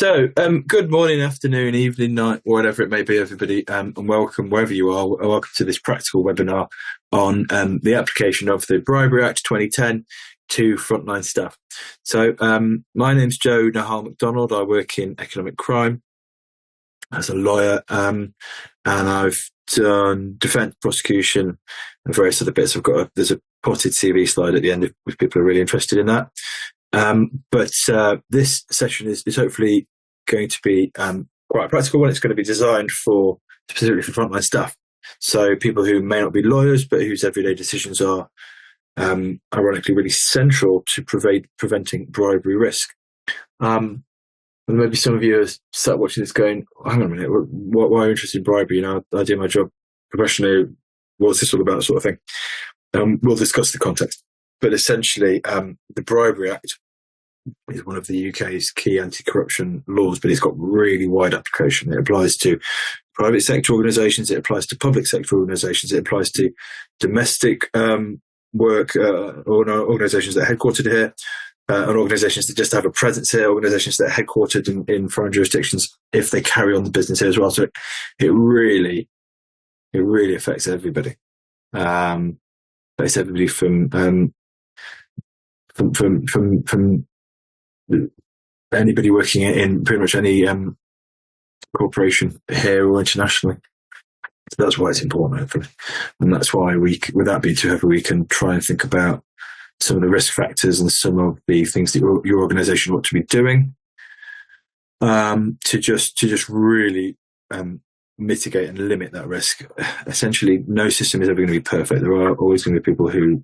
Good morning, afternoon, evening, night, whatever it may be, everybody, and welcome wherever you are. Welcome to this practical webinar on the application of the Bribery Act 2010 to frontline staff. My name's Joe Nahal McDonald. I work in economic crime as a lawyer, and I've done defence, prosecution, and various other bits. There's a potted CV slide at the end if people are really interested in that. But this session is hopefully going to be quite a practical one. It's going to be designed specifically for frontline staff. So people who may not be lawyers, but whose everyday decisions are ironically really central to preventing bribery risk. And maybe some of you start watching this going, hang on a minute, why are you interested in bribery? I do my job professionally. What's this all about, sort of thing? We'll discuss the context. But essentially, the Bribery Act is one of the UK's key anti-corruption laws, but it's got really wide application. It applies to private sector organisations, it applies to public sector organisations, it applies to domestic work organisations that are headquartered here, and organisations that just have a presence here, organisations that are headquartered in foreign jurisdictions if they carry on the business here as well. So it really affects everybody. Affects everybody from anybody working in pretty much any corporation here or internationally. So that's why it's important, hopefully. And that's why with that being too heavy, we can try and think about some of the risk factors and some of the things that your organisation ought to be doing to just really mitigate and limit that risk. Essentially, no system is ever going to be perfect. There are always going to be people who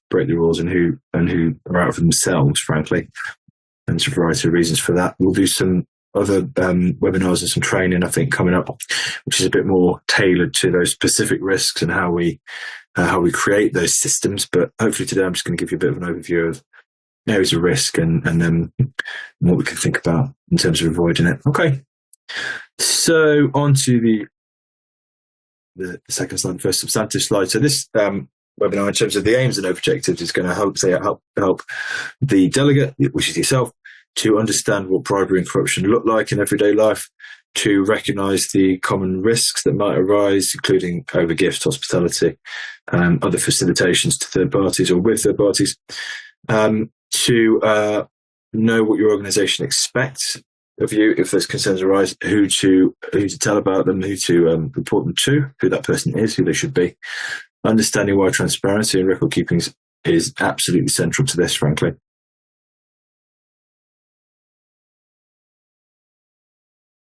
break the rules and who are out for themselves, frankly. And there's a variety of reasons for that. We'll do some other webinars and some training, I think, coming up, which is a bit more tailored to those specific risks and how we create those systems. But hopefully today I'm just going to give you a bit of an overview of areas of risk and what we can think about in terms of avoiding it. Okay. So on to the second slide, first substantive slide. So this webinar, in terms of the aims and objectives, is going to help the delegate, which is yourself, to understand what bribery and corruption look like in everyday life, to recognise the common risks that might arise, including overgift, hospitality, other facilitations to third parties or with third parties, to know what your organisation expects of you if those concerns arise, who to tell about them, who to report them to, who that person is, who they should be. Understanding why transparency and record keeping is absolutely central to this, frankly.